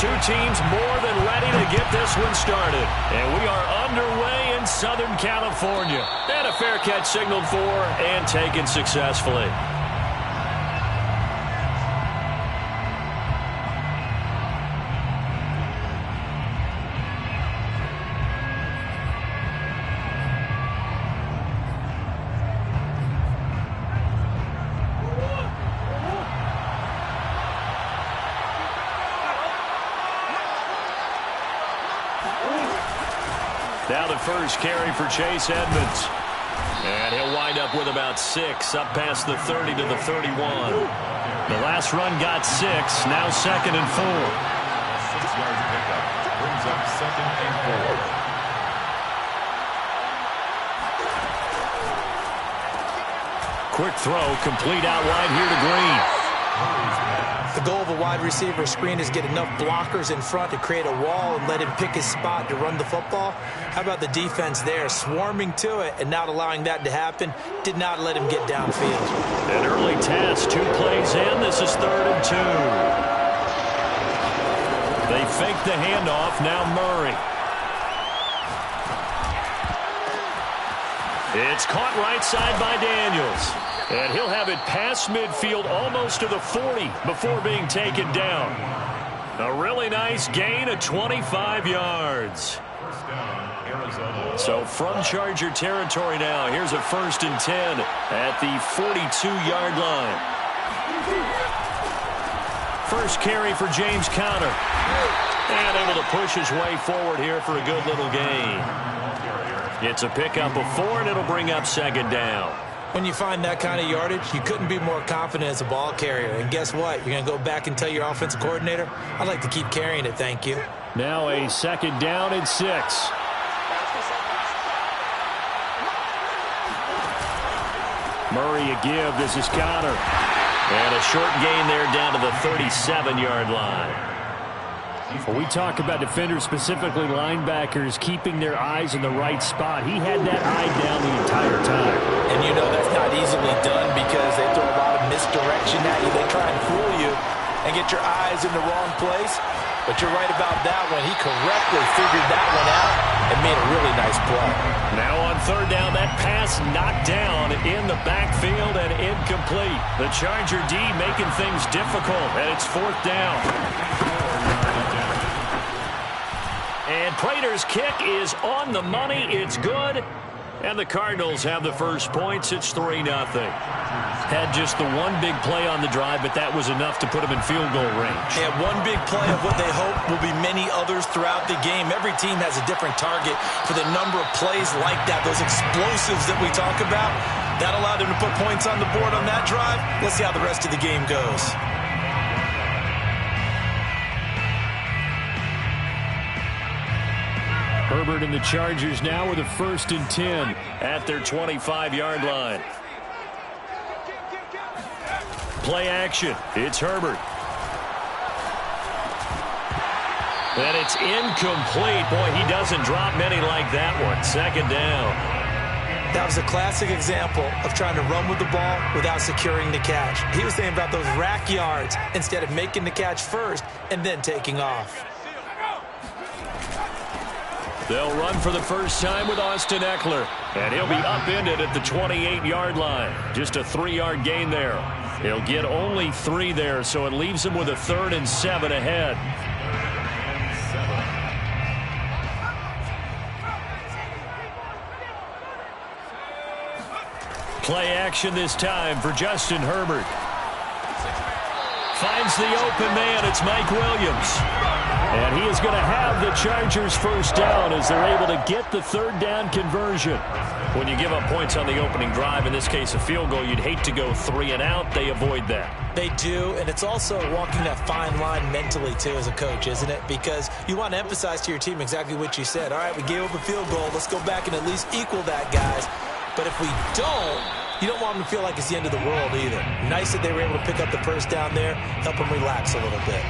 two teams more than ready to get this one started. And we are underway in Southern California. And a fair catch signaled for and taken successfully. Now the first carry for Chase Edmonds. And he'll wind up with about 6, up past the 30 to the 31. The last run got 6, now 2nd and 4. 6-yard pickup brings up 2nd and 4. Quick throw, complete out wide here to Green. The goal of a wide receiver screen is get enough blockers in front to create a wall and let him pick his spot to run the football. How about the defense there, swarming to it and not allowing that to happen? Did not let him get downfield. An early test, 2 plays in. This is 3rd and 2. They fake the handoff. Now Murray. It's caught right side by Daniels. And he'll have it past midfield almost to the 40 before being taken down. A really nice gain of 25 yards. First down, Arizona. So from Charger territory now, here's a 1st and 10 at the 42-yard line. First carry for James Conner. And able to push his way forward here for a good little gain. It's a pickup of 4, and it'll bring up 2nd down. When you find that kind of yardage, you couldn't be more confident as a ball carrier. And guess what? You're going to go back and tell your offensive coordinator, I'd like to keep carrying it, thank you. Now a 2nd down and 6. Murray a give. This is Conner. And a short gain there down to the 37-yard line. When we talk about defenders, specifically linebackers, keeping their eyes in the right spot, he had that eye down the entire time. And you know that's not easily done because they throw a lot of misdirection at you. They try and fool you and get your eyes in the wrong place. But you're right about that one. He correctly figured that one out and made a really nice play. Now on 3rd down, that pass knocked down in the backfield and incomplete. The Charger D making things difficult, and it's 4th down. And Prater's kick is on the money. It's good. And the Cardinals have the first points. It's 3-0. Had just the one big play on the drive, but that was enough to put them in field goal range. Yeah, one big play of what they hope will be many others throughout the game. Every team has a different target for the number of plays like that, those explosives that we talk about. That allowed them to put points on the board on that drive. Let's see how the rest of the game goes. Herbert and the Chargers now with a 1st and 10 at their 25-yard line. Play action. It's Herbert. And it's incomplete. Boy, he doesn't drop many like that one. 2nd down. That was a classic example of trying to run with the ball without securing the catch. He was thinking about those rack yards instead of making the catch first and then taking off. They'll run for the first time with Austin Eckler. And he'll be upended at the 28-yard line. Just a 3-yard gain there. He'll get only 3 there, so it leaves him with a 3rd and 7 ahead. Play action this time for Justin Herbert. Finds the open man. It's Mike Williams. And he is going to have the Chargers first down as they're able to get the 3rd down conversion. When you give up points on the opening drive, in this case a field goal, you'd hate to go 3 and out. They avoid that. They do, and it's also walking that fine line mentally, too, as a coach, isn't it? Because you want to emphasize to your team exactly what you said. All right, we gave up a field goal. Let's go back and at least equal that, guys. But if we don't, you don't want them to feel like it's the end of the world either. Nice that they were able to pick up the first down there, help them relax a little bit.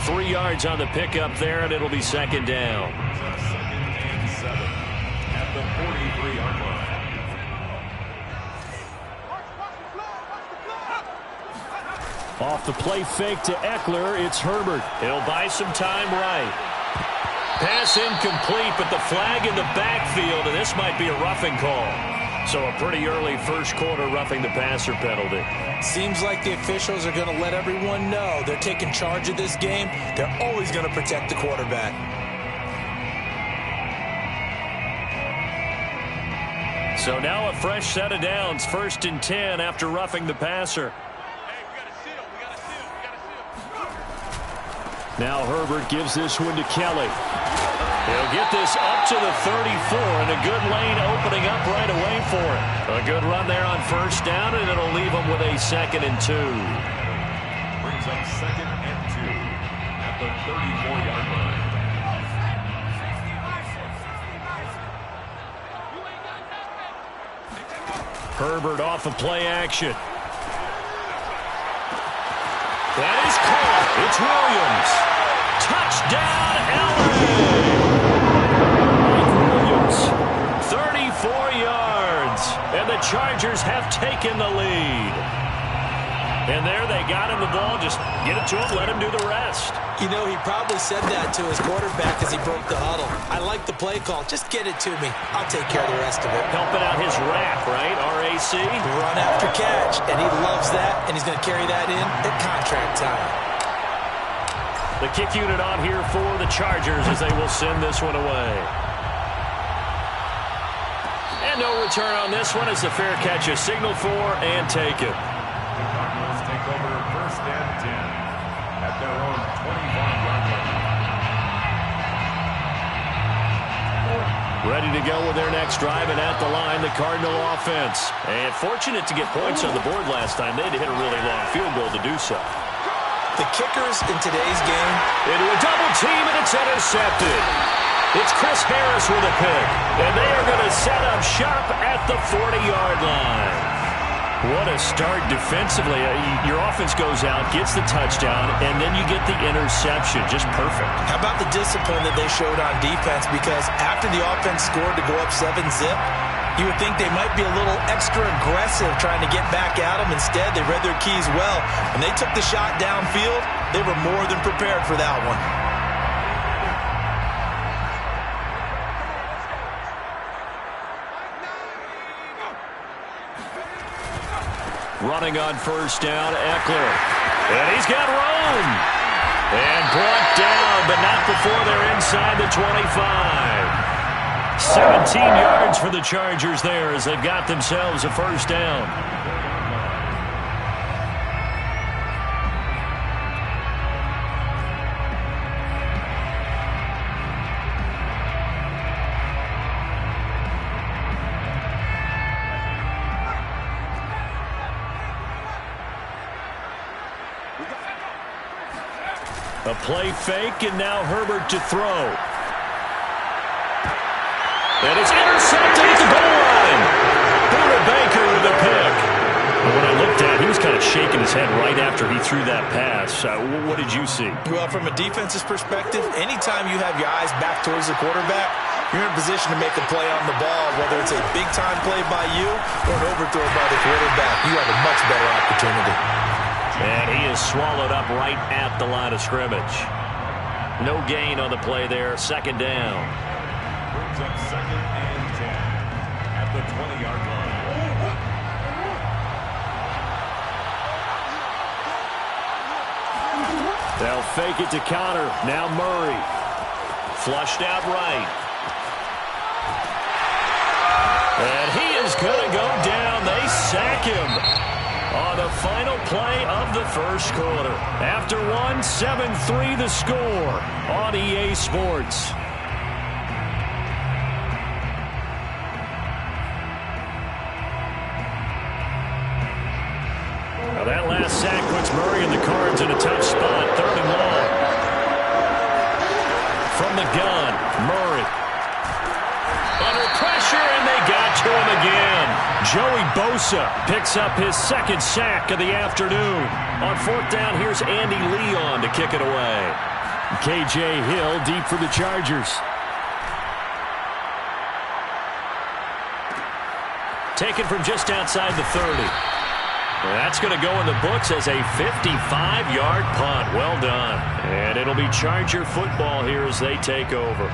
3 yards on the pickup there, and it'll be 2nd down. 2nd and 7 at the 43-yard line. Off the play fake to Eckler, it's Herbert. He'll buy some time right. Pass incomplete, but the flag in the backfield, and this might be a roughing call. So a pretty early first quarter roughing the passer penalty. Seems like the officials are going to let everyone know they're taking charge of this game. They're always going to protect the quarterback. So now a fresh set of downs, 1st and 10 after roughing the passer. Now Herbert gives this one to Kelly. He'll get this up to the 34, and a good lane opening up right away for him. A good run there on 1st down, and it'll leave him with a 2nd and 2. Brings up 2nd and 2 at the 34-yard line. Herbert off of play action. That is caught. It's Williams. Touchdown, LA! Mike Williams, 34 yards. And the Chargers have taken the lead. And there they got him the ball. Just get it to him, let him do the rest. You know, he probably said that to his quarterback as he broke the huddle. I like the play call. Just get it to me. I'll take care of the rest of it. Helping out his RAC, right? R-A-C? Run after catch. And he loves that, and he's going to carry that in at contract time. The kick unit on here for the Chargers as they will send this one away. And no return on this one as the fair catch is signaled for and taken. The Cardinals take over 1st and 10 at their own 25-yard line. Ready to go with their next drive, and at the line, the Cardinal offense. And fortunate to get points on the board last time. They had to hit a really long field goal to do so. The kickers in today's game. Into a double team, and it's intercepted. It's Chris Harris with a pick, and they are going to set up shop at the 40-yard line. What a start defensively. Your offense goes out, gets the touchdown, and then you get the interception. Just perfect. How about the discipline that they showed on defense? Because after the offense scored to go up 7-zip, you would think they might be a little extra aggressive trying to get back at them. Instead, they read their keys well. When they took the shot downfield, they were more than prepared for that one. Running on 1st down, Eckler. And he's got room. And brought down, but not before they're inside the 25. 17 yards for the Chargers there as they've got themselves a 1st down. A play fake, and now Herbert to throw. And it's intercepted at the goal line. Buda Baker with a pick. And when I looked at it, he was kind of shaking his head right after he threw that pass. What did you see? Well, from a defense's perspective, anytime you have your eyes back towards the quarterback, you're in a position to make a play on the ball, whether it's a big-time play by you or an overthrow by the quarterback. You have a much better opportunity. And he is swallowed up right at the line of scrimmage. No gain on the play there. 2nd down. Brings up 2nd and 10 at the 20-yard line. They'll fake it to counter. Now Murray. Flushed out right. And he is going to go down. They sack him on the final play of the 1st quarter. After one, 7-3 the score on EA Sports. Now that last sack puts Murray and the Cards in a tough spot. 3rd and long. From the gun, Murray. Under pressure, and they got to him again. Joey Bosa picks up his 2nd sack of the afternoon. On 4th down, here's Andy Leon to kick it away. K.J. Hill deep for the Chargers. Taken from just outside the 30. That's going to go in the books as a 55-yard punt. Well done. And it'll be Charger football here as they take over.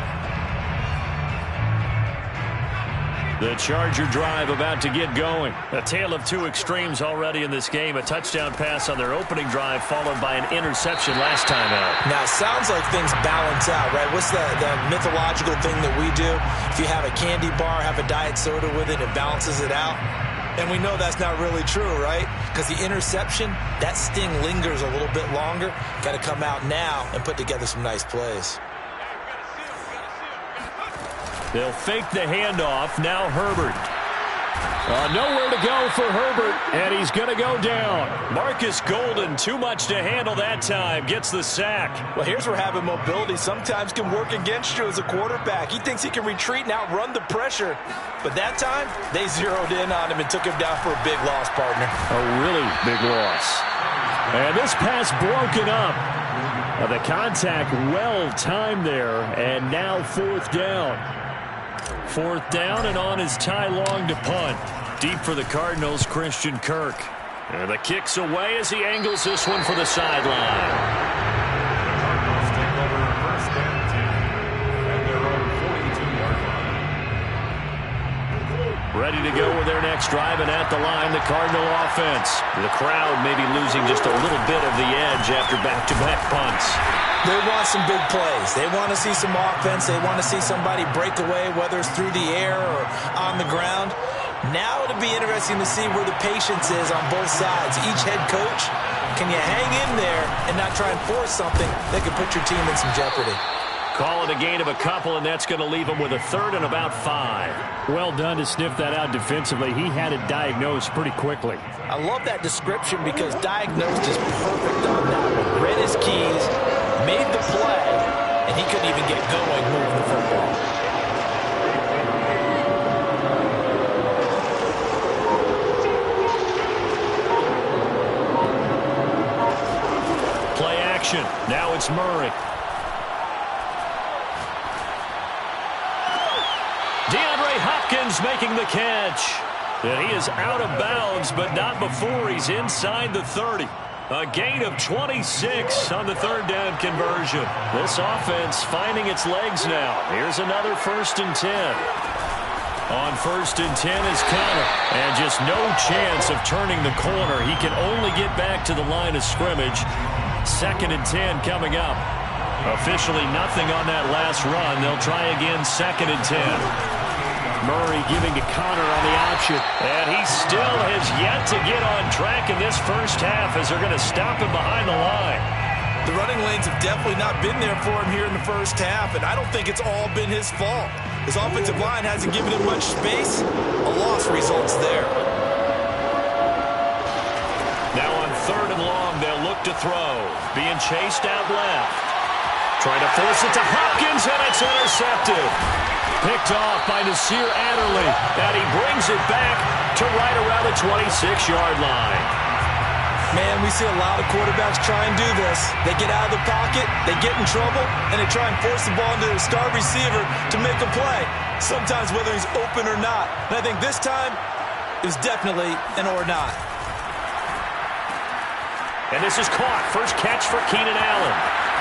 The Charger drive about to get going. A tale of two extremes already in this game. A touchdown pass on their opening drive followed by an interception last time out. Now, it sounds like things balance out, right? What's the mythological thing that we do? If you have a candy bar, have a diet soda with it, it balances it out. And we know that's not really true, right? Because the interception, that sting lingers a little bit longer. Got to come out now and put together some nice plays. They'll fake the handoff. Now Herbert. Nowhere to go for Herbert, and he's going to go down. Marcus Golden, too much to handle that time, gets the sack. Well, here's where having mobility sometimes can work against you as a quarterback. He thinks he can retreat and outrun the pressure. But that time, they zeroed in on him and took him down for a big loss, partner. A really big loss. And this pass broken up. The contact well timed there, and now fourth down. Fourth down, and on is Ty Long to punt. Deep for the Cardinals, Christian Kirk. And the kick's away as he angles this one for the sideline. Cardinals take over first and 10 at their own 42-yard line. Ready to go with their next drive, and at the line, the Cardinal offense. The crowd may be losing just a little bit of the edge after back-to-back punts. They want some big plays. They want to see some offense. They want to see somebody break away, whether it's through the air or on the ground. Now it'll be interesting to see where the patience is on both sides. Each head coach, can you hang in there and not try and force something that could put your team in some jeopardy? Call it a gain of a couple, and that's going to leave him with a third and about 5. Well done to sniff that out defensively. He had it diagnosed pretty quickly. I love that description because diagnosed is perfect on that one. Read his keys, made the play, and he couldn't even get going moving the football. Play action. Now it's Murray. DeAndre Hopkins making the catch. And he is out of bounds, but not before he's inside the 30. A gain of 26 on the third down conversion. This offense finding its legs now. Here's another 1st and 10. On 1st and 10 is Connor. And just no chance of turning the corner. He can only get back to the line of scrimmage. 2nd and 10 coming up. Officially nothing on that last run. They'll try again 2nd and 10. Murray giving to Connor on the option. And he still has yet to get on track in this first half as they're going to stop him behind the line. The running lanes have definitely not been there for him here in the first half, and I don't think it's all been his fault. His offensive line hasn't given him much space. A loss results there. Now on 3rd and long, they'll look to throw. Being chased out left. Trying to force it to Hopkins, and it's intercepted. Picked off by Nasir Adderley, and he brings it back to right around the 26-yard line. Man, we see a lot of quarterbacks try and do this. They get out of the pocket, they get in trouble, and they try and force the ball into their star receiver to make a play, sometimes whether he's open or not. And I think this time, it was definitely an or not. And this is caught. First catch for Keenan Allen.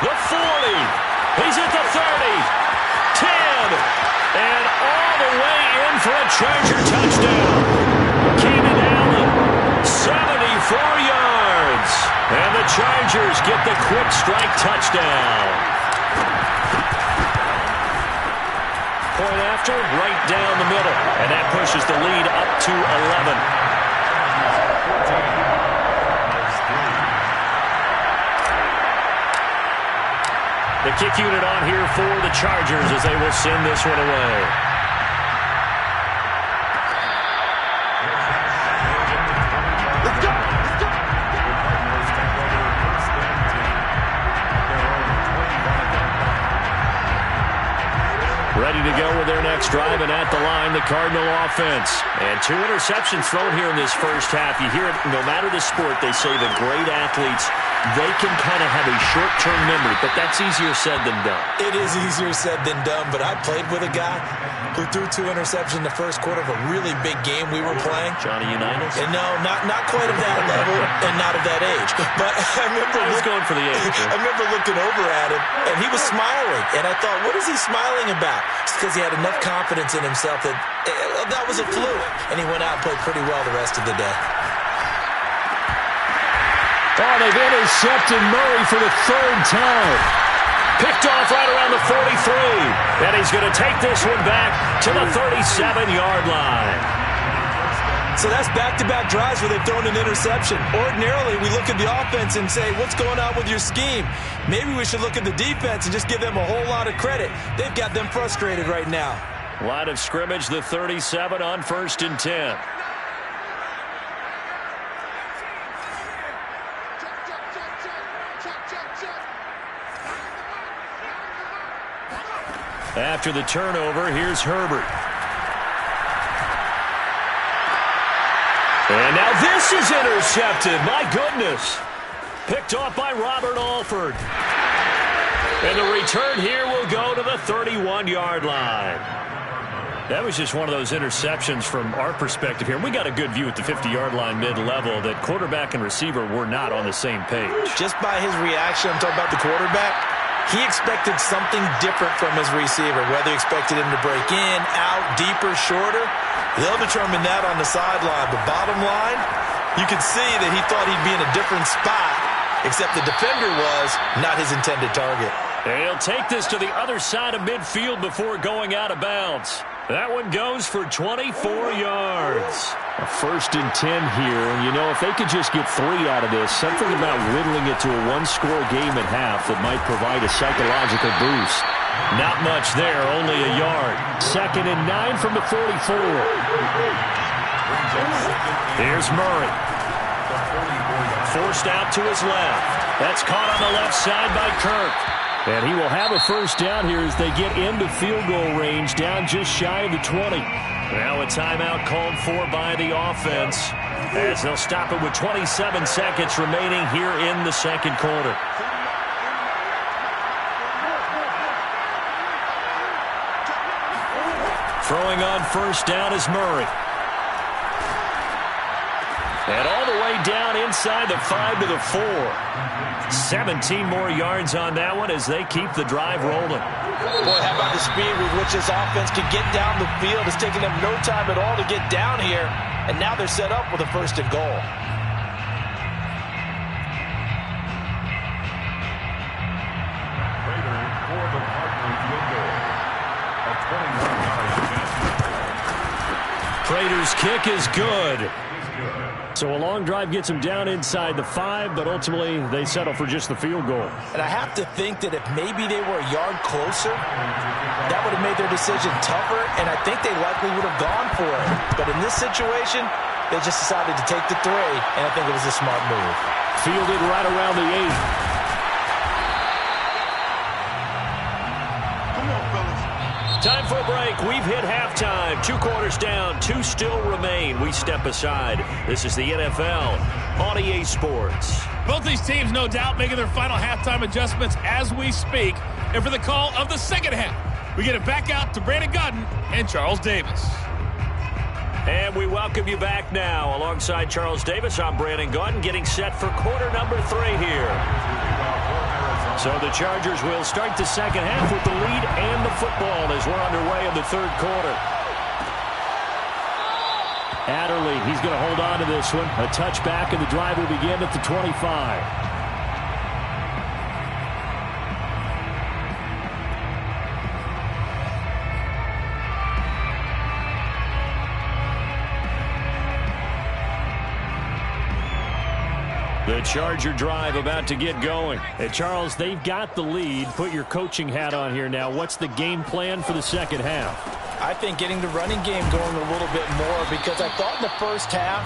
The 40. He's at the 30. 10. And all the way in for a Charger touchdown. Keenan Allen, 74 yards. And the Chargers get the quick strike touchdown. Point after, right down the middle. And that pushes the lead up to 11. The kick unit on here for the Chargers as they will send this one away. Let's go! Ready to go with their next drive, and at the line, the Cardinal offense. And 2 interceptions thrown here in this first half. You hear it, no matter the sport, they say the great athletes they can kind of have a short-term memory, but that's easier said than done. It is easier said than done, but I played with a guy who threw 2 interceptions in the first quarter of a really big game we were playing. Johnny Unitas? And no, not quite of that level and not of that age. But I was going for the age. I remember looking over at him, and he was smiling. And I thought, what is he smiling about? It's because he had enough confidence in himself that that was a fluke. And he went out and played pretty well the rest of the day. Oh, they've intercepted Murray for the 3rd time. Picked off right around the 43. And he's going to take this one back to the 37-yard line. So that's back-to-back drives where they've thrown an interception. Ordinarily, we look at the offense and say, what's going on with your scheme? Maybe we should look at the defense and just give them a whole lot of credit. They've got them frustrated right now. Line of scrimmage, the 37 on 1st and 10. After the turnover, here's Herbert. And now this is intercepted. My goodness. Picked off by Robert Alford. And the return here will go to the 31-yard line. That was just one of those interceptions from our perspective here. We got a good view at the 50-yard line mid-level that quarterback and receiver were not on the same page. Just by his reaction, I'm talking about the quarterback, he expected something different from his receiver, whether he expected him to break in, out, deeper, shorter. They'll determine that on the sideline. But bottom line, you can see that he thought he'd be in a different spot, except the defender was not his intended target. And he'll take this to the other side of midfield before going out of bounds. That one goes for 24 yards. A 1st and 10 here, and you know, if they could just get 3 out of this, something about whittling it to a 1-score game at half that might provide a psychological boost. Not much there, only a yard. 2nd and 9 from the 44. Here's Murray. Forced out to his left. That's caught on the left side by Kirk. And he will have a 1st down here as they get into field goal range, down just shy of the 20. Now a timeout called for by the offense, as they'll stop it with 27 seconds remaining here in the 2nd quarter. Throwing on 1st down is Murray. And all the way down inside the 5 to the 4. 17 more yards on that one as they keep the drive rolling. Boy, how about the speed with which this offense can get down the field? It's taking them no time at all to get down here. And now they're set up with a 1st and goal. Prater's kick is good. So a long drive gets them down inside the 5, but ultimately they settle for just the field goal. And I have to think that if maybe they were a yard closer, that would have made their decision tougher, and I think they likely would have gone for it. But in this situation, they just decided to take the 3, and I think it was a smart move. Fielded right around the 8. Time for a break. We've hit halftime. 2 quarters down. 2 still remain. We step aside. This is the NFL on EA Sports. Both these teams, no doubt, making their final halftime adjustments as we speak. And for the call of the 2nd half, we get it back out to Brandon Gutton and Charles Davis. And we welcome you back now. Alongside Charles Davis, I'm Brandon Gutton, getting set for quarter number 3 here. So the Chargers will start the 2nd half with the lead and the football as we're underway in the 3rd quarter. Adderley, he's going to hold on to this one. A touchback, and the drive will begin at the 25. The Charger drive about to get going. Hey, Charles, they've got the lead. Put your coaching hat on here now. What's the game plan for the 2nd half? I think getting the running game going a little bit more, because I thought in the 1st half,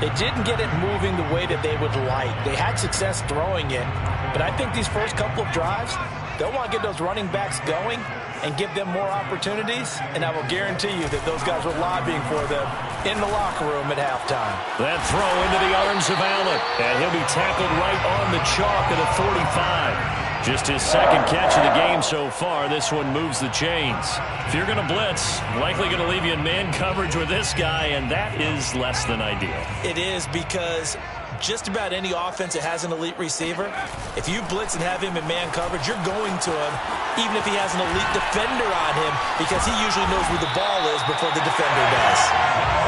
they didn't get it moving the way that they would like. They had success throwing it, but I think these first couple of drives, they'll want to get those running backs going and give them more opportunities, and I will guarantee you that those guys were lobbying for them in the locker room at halftime. That throw into the arms of Allen, and he'll be tackled right on the chalk at the 45. Just his second catch of the game so far. This one moves the chains. If you're going to blitz, likely going to leave you in man coverage with this guy, and that is less than ideal. It is, because just about any offense that has an elite receiver, if you blitz and have him in man coverage, you're going to him even if he has an elite defender on him, because he usually knows where the ball is before the defender does.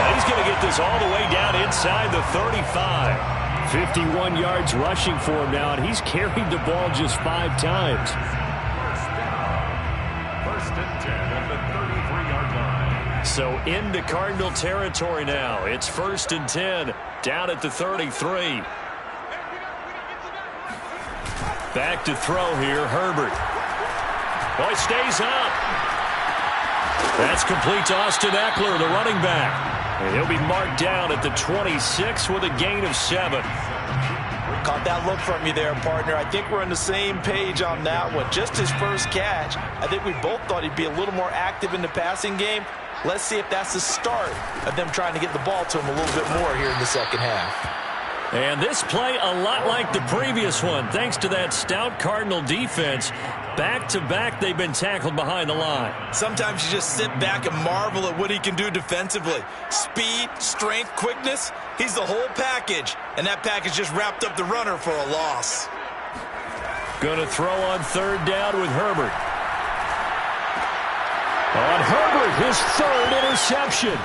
And he's going to get this all the way down inside the 35. 51 yards rushing for him now, and he's carried the ball just 5 times. First and 10 at the 33-yard line. So into Cardinal territory now. It's first and 10 down at the 33. Back to throw here, Herbert. Boy, stays up. That's complete to Austin Eckler, the running back. And he'll be marked down at the 26 with a gain of 7. Caught that look from you there, partner. I think we're on the same page on that one. Just his first catch. I think we both thought he'd be a little more active in the passing game. Let's see if that's the start of them trying to get the ball to him a little bit more here in the second half. And this play a lot like the previous one, thanks to that stout Cardinal defense. Back-to-back, they've been tackled behind the line. Sometimes you just sit back and marvel at what he can do defensively. Speed, strength, quickness, he's the whole package. And that package just wrapped up the runner for a loss. Gonna throw on third down with Herbert. On Herbert, his third interception.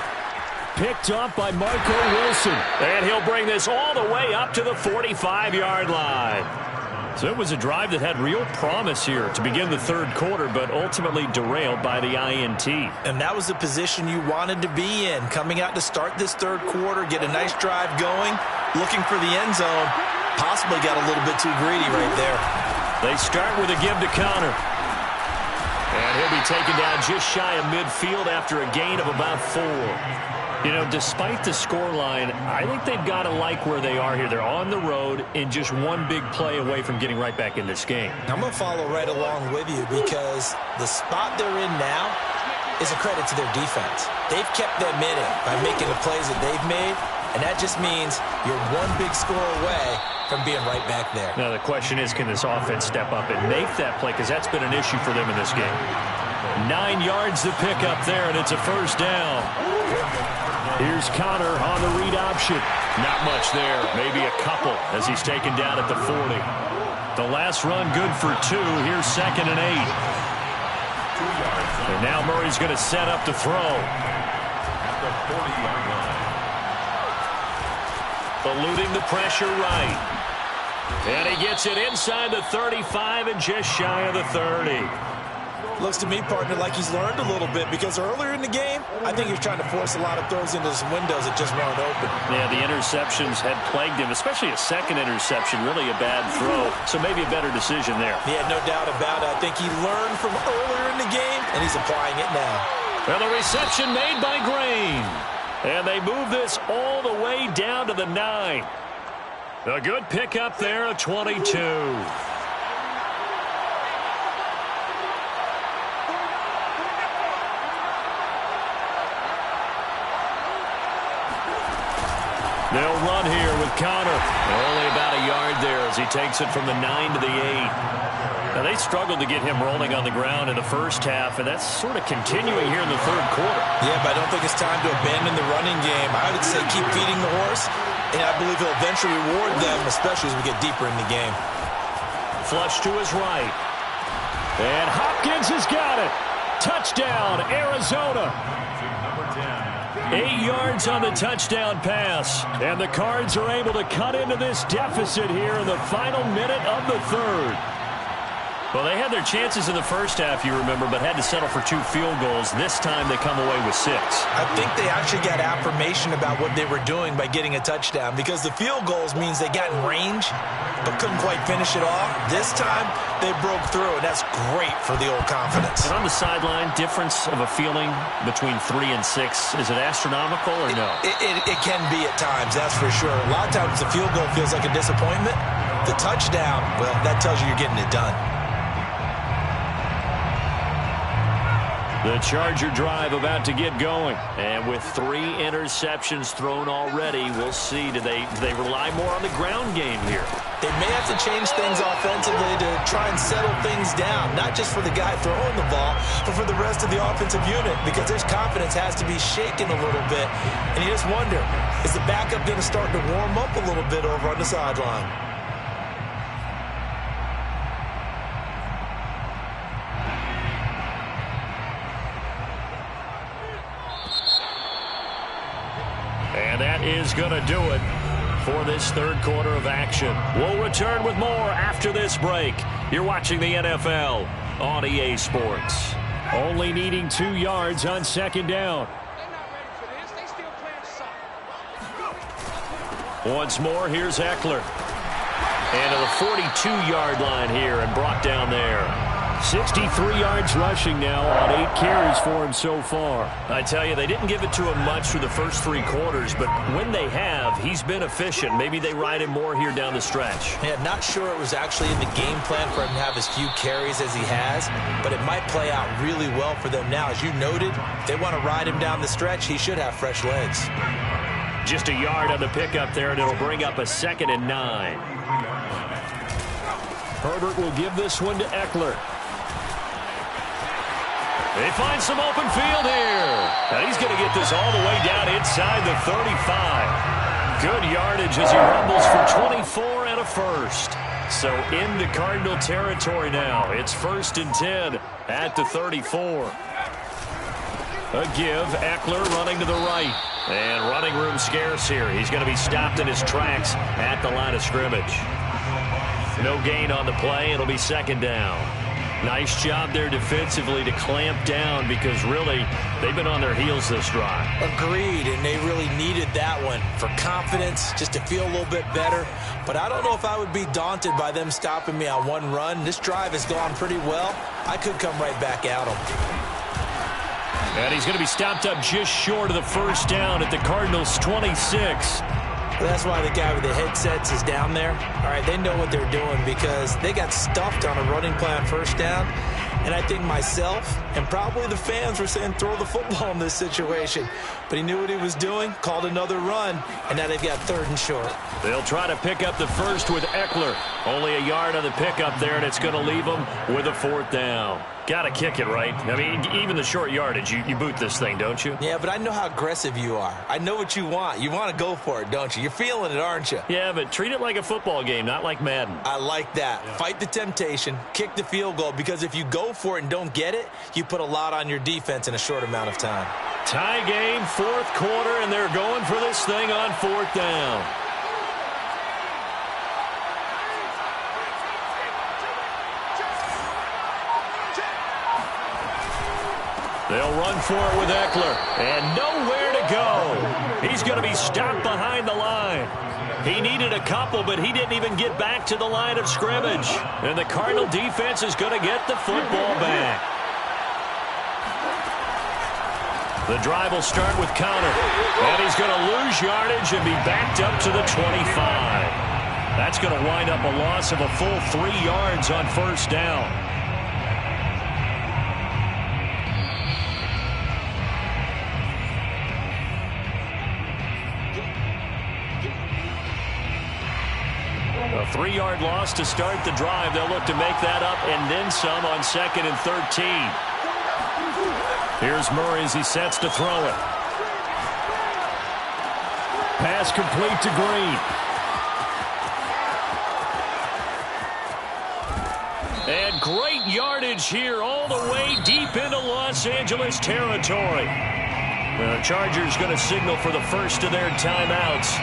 Picked off by Marco Wilson. And he'll bring this all the way up to the 45-yard line. So it was a drive that had real promise here to begin the third quarter, but ultimately derailed by the INT. And that was the position you wanted to be in, coming out to start this third quarter, get a nice drive going, looking for the end zone. Possibly got a little bit too greedy right there. They start with a give to Connor. And he'll be taken down just shy of midfield after a gain of about 4. You know, despite the scoreline, I think they've got to like where they are here. They're on the road and just one big play away from getting right back in this game. I'm going to follow right along with you, because the spot they're in now is a credit to their defense. They've kept them in it by making the plays that they've made, and that just means you're one big score away from being right back there. Now, the question is, can this offense step up and make that play? Because that's been an issue for them in this game. 9 yards to pick up there, and it's a first down. Here's Connor on the read option. Not much there. Maybe a couple as he's taken down at the 40. The last run good for 2. Here's second and 8. And now Murray's going to set up to throw. At the 40-yard line. Eluding the pressure right. And he gets it inside the 35 and just shy of the 30. Looks to me, partner, like he's learned a little bit, because earlier in the game, I think he was trying to force a lot of throws into some windows that just weren't open. Yeah, the interceptions had plagued him, especially a second interception, really a bad throw. So maybe a better decision there. Yeah, no doubt about it. I think he learned from earlier in the game, and he's applying it now. Well, the reception made by Green. And they move this all the way down to the 9. A good pickup there, a 22. They'll run here with Connor. Only about a yard there as he takes it from the 9 to the 8. Now, they struggled to get him rolling on the ground in the first half, and that's sort of continuing here in the third quarter. Yeah, but I don't think it's time to abandon the running game. I would say keep feeding the horse, and I believe he'll eventually reward them, especially as we get deeper in the game. Flush to his right. And Hopkins has got it. Touchdown, Arizona. Number 10. 8 yards on the touchdown pass. And the Cards are able to cut into this deficit here in the final minute of the third. Well, they had their chances in the first half, you remember, but had to settle for 2 field goals. This time they come away with 6. I think they actually got affirmation about what they were doing by getting a touchdown, because the field goals means they got in range but couldn't quite finish it off. This time they broke through, and that's great for the old confidence. And on the sideline, difference of a feeling between 3 and 6, is it astronomical or no? It can be at times, that's for sure. A lot of times the field goal feels like a disappointment. The touchdown, well, that tells you you're getting it done. The Charger drive about to get going. And with 3 interceptions thrown already, we'll see. Do they rely more on the ground game here? They may have to change things offensively to try and settle things down, not just for the guy throwing the ball, but for the rest of the offensive unit, because their confidence has to be shaken a little bit. And you just wonder, is the backup going to start to warm up a little bit over on the sideline? And that is going to do it for this third quarter of action. We'll return with more after this break. You're watching the NFL on EA Sports. Only needing 2 yards on second down. Once more, here's Eckler. And to the 42-yard line here and brought down there. 63 yards rushing now on 8 carries for him so far. I tell you, they didn't give it to him much for the first 3 quarters, but when they have, he's been efficient. Maybe they ride him more here down the stretch. Yeah, not sure it was actually in the game plan for him to have as few carries as he has, but it might play out really well for them now. As you noted, if they want to ride him down the stretch, he should have fresh legs. Just a yard on the pickup there, and it'll bring up a 2nd and 9. Herbert will give this one to Eckler. They find some open field here. And he's going to get this all the way down inside the 35. Good yardage as he rumbles for 24 and a first. So into Cardinal territory now. It's 1st and 10 at the 34. A give, Eckler running to the right. And running room scarce here. He's going to be stopped in his tracks at the line of scrimmage. No gain on the play. It'll be 2nd down. Nice job there defensively to clamp down because really they've been on their heels this drive. Agreed, and they really needed that one for confidence, just to feel a little bit better. But I don't know if I would be daunted by them stopping me on one run. This drive has gone pretty well. I could come right back at them. And he's going to be stopped up just short of the 1st down at the Cardinals' 26. Well, that's why the guy with the headsets is down there. All right, they know what they're doing because they got stuffed on a running play on 1st down. And I think myself and probably the fans were saying throw the football in this situation. But he knew what he was doing, called another run, and now they've got 3rd and short. They'll try to pick up the 1st with Eckler. Only a yard on the pickup there, and it's going to leave them with a 4th down. Got to kick it, right? I mean, even the short yardage, you boot this thing, don't you? Yeah, but I know how aggressive you are. I know what you want. You want to go for it, don't you? You're feeling it, aren't you? Yeah, but treat it like a football game, not like Madden. I like that. Yeah. Fight the temptation, kick the field goal, because if you go for it and don't get it, you put a lot on your defense in a short amount of time. Tie game, 4th quarter, and they're going for this thing on 4th down. They'll run for it with Eckler, and nowhere to go. He's going to be stopped behind the line. He needed a couple, but he didn't even get back to the line of scrimmage. And the Cardinal defense is going to get the football back. The drive will start with Connor, and he's going to lose yardage and be backed up to the 25. That's going to wind up a loss of a full 3 yards on 1st down. A 3-yard loss to start the drive. They'll look to make that up and then some on 2nd and 13. Here's Murray as he sets to throw it. Pass complete to Green. And great yardage here all the way deep into Los Angeles territory. The Chargers going to signal for the first of their timeouts,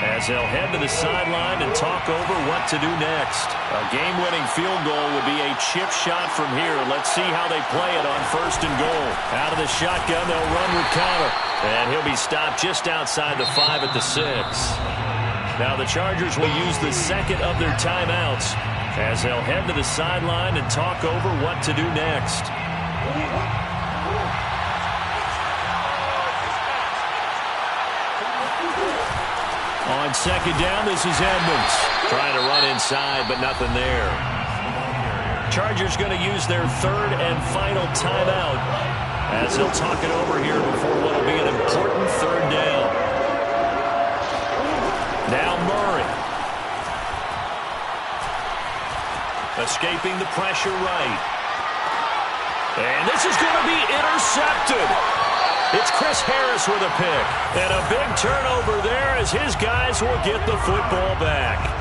as they'll head to the sideline and talk over what to do next. A game-winning field goal would be a chip shot from here. Let's see how they play it on 1st and goal. Out of the shotgun, they'll run with Connor. And he'll be stopped just outside the 5 at the 6. Now the Chargers will use the 2nd of their timeouts, as they'll head to the sideline and talk over what to do next. On 2nd down, this is Edmonds. Trying to run inside, but nothing there. Chargers going to use their 3rd and final timeout as he'll talk it over here before what will be an important third down. Now Murray. Escaping the pressure right. And this is going to be intercepted. It's Chris Harris with a pick. And a big turnover there as his guys will get the football back.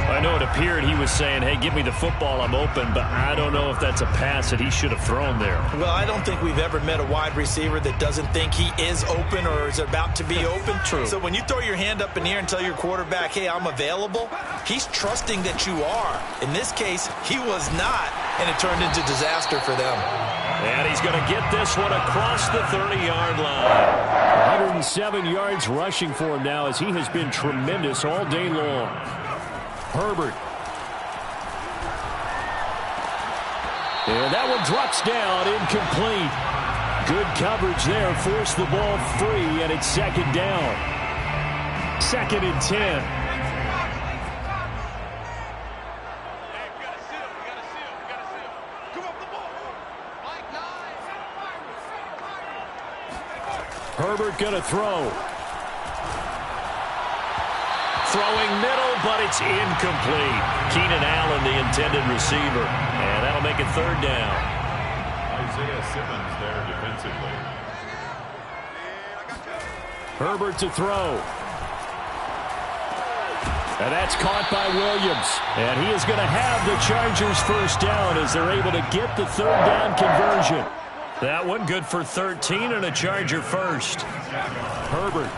I know it appeared he was saying, hey, give me the football, I'm open, but I don't know if that's a pass that he should have thrown there. Well, I don't think we've ever met a wide receiver that doesn't think he is open or is about to be open. True. So when you throw your hand up in the air and tell your quarterback, hey, I'm available, he's trusting that you are. In this case, he was not, and it turned into disaster for them. And he's going to get this one across the 30-yard line. 107 yards rushing for him now as he has been tremendous all day long. Herbert. And that one drops down, incomplete. Good coverage there, forced the ball free, and it's second down. 2nd and 10. Herbert gonna throw. Throwing middle, but it's incomplete. Keenan Allen, the intended receiver. And that'll make it third down. Isaiah Simmons there defensively. Herbert to throw. And that's caught by Williams. And he is going to have the Chargers first down as they're able to get the third down conversion. That one good for 13 and a Charger first. Herbert.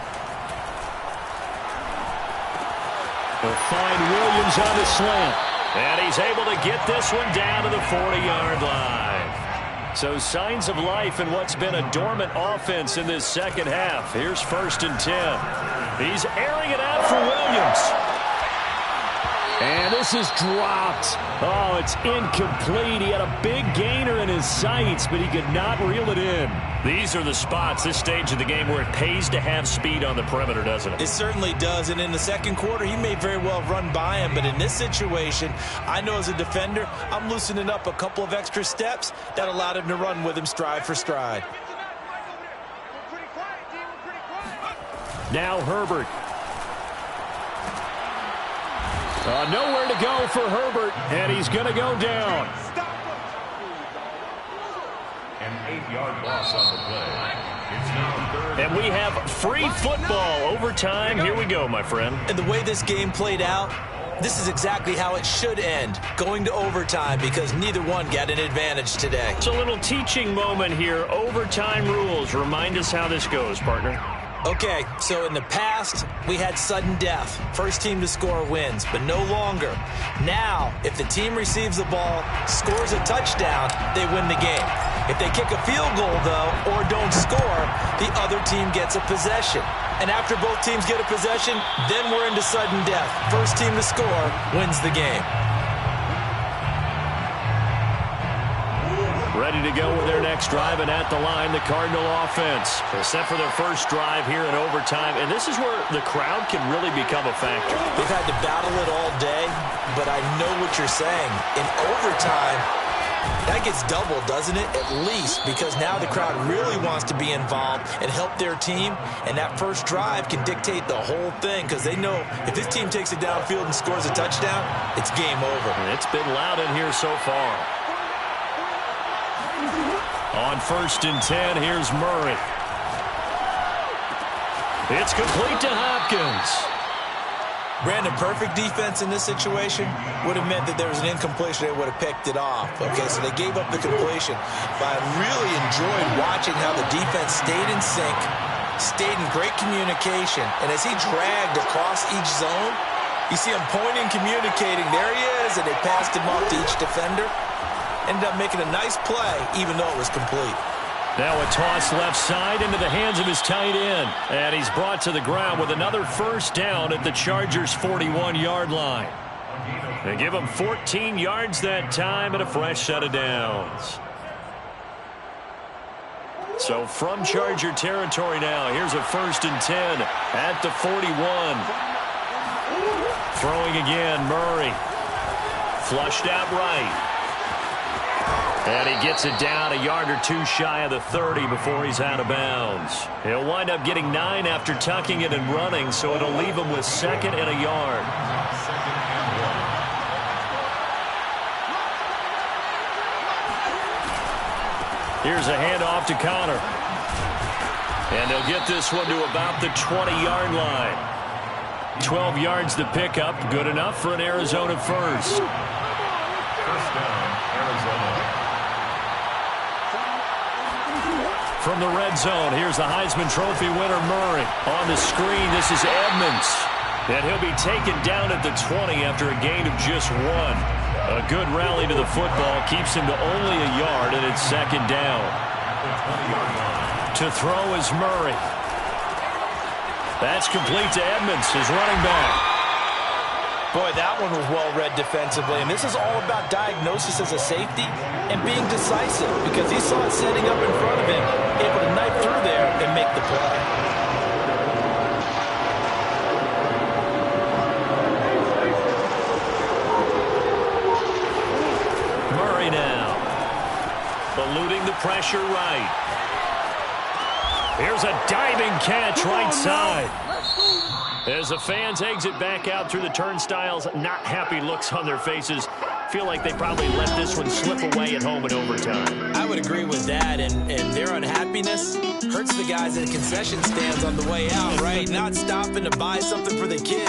They'll find Williams on the slant. And he's able to get this one down to the 40-yard line. So signs of life in what's been a dormant offense in this second half. Here's 1st and 10. He's airing it out for Williams. And this is dropped. Oh, it's incomplete. He had a big gainer in his sights, but he could not reel it in. These are the spots, this stage of the game, where it pays to have speed on the perimeter, doesn't it? It certainly does, and in the second quarter, he may very well run by him, but in this situation, I know as a defender, I'm loosening up a couple of extra steps that allowed him to run with him stride for stride. Now Herbert. Nowhere to go for Herbert, and he's going to go down. An 8-yard loss on the play. It's now third. And we have free football overtime. Here we go, my friend. And the way this game played out, this is exactly how it should end, going to overtime, because neither one got an advantage today. It's a little teaching moment here. Overtime rules. Remind us how this goes, partner. Okay, so in the past, we had sudden death. First team to score wins, but no longer. Now, if the team receives the ball, scores a touchdown, they win the game. If they kick a field goal, though, or don't score, the other team gets a possession. And after both teams get a possession, then we're into sudden death. First team to score wins the game. Ready to go with their next drive, and at the line, the Cardinal offense. They're set for their first drive here in overtime, and this is where the crowd can really become a factor. They've had to battle it all day, but I know what you're saying. In overtime, that gets doubled, doesn't it? At least, because now the crowd really wants to be involved and help their team, and that first drive can dictate the whole thing, because they know if this team takes it downfield and scores a touchdown, it's game over. And it's been loud in here so far. On 1st and 10, here's Murray. It's complete to Hopkins. Brandon, perfect defense in this situation would have meant that there was an incompletion. They would have picked it off. Okay, so they gave up the completion. But I really enjoyed watching how the defense stayed in sync, stayed in great communication. And as he dragged across each zone, you see him pointing, communicating. There he is, and they passed him off to each defender. Ended up making a nice play, even though it was complete. Now a toss left side into the hands of his tight end. And he's brought to the ground with another first down at the Chargers' 41-yard line. They give him 14 yards that time and a fresh set of downs. So from Charger territory now, here's a 1st and 10 at the 41. Throwing again, Murray. Flushed out right. And he gets it down a yard or two shy of the 30 before he's out of bounds. He'll wind up getting 9 after tucking it and running, so it'll leave him with 2nd and a yard. Here's a handoff to Connor. And they'll get this one to about the 20-yard line. 12 yards to pick up. Good enough for an Arizona first. First down, Arizona. From the red zone, here's the Heisman Trophy winner, Murray. On the screen, this is Edmonds. And he'll be taken down at the 20 after a gain of just 1. A good rally to the football keeps him to only a yard, and it's 2nd down. To throw is Murray. That's complete to Edmonds, his running back. Boy, that one was well-read defensively, and this is all about diagnosis as a safety and being decisive because he saw it setting up in front of him, able to knife through there and make the play. Murray now, eluding the pressure right. Here's a diving catch right side. As the fans exit back out through the turnstiles, not happy looks on their faces. Feel like they probably let this one slip away at home in overtime. I would agree with that, and their unhappiness hurts the guys in concession stands on the way out, right? Not stopping to buy something for the kids.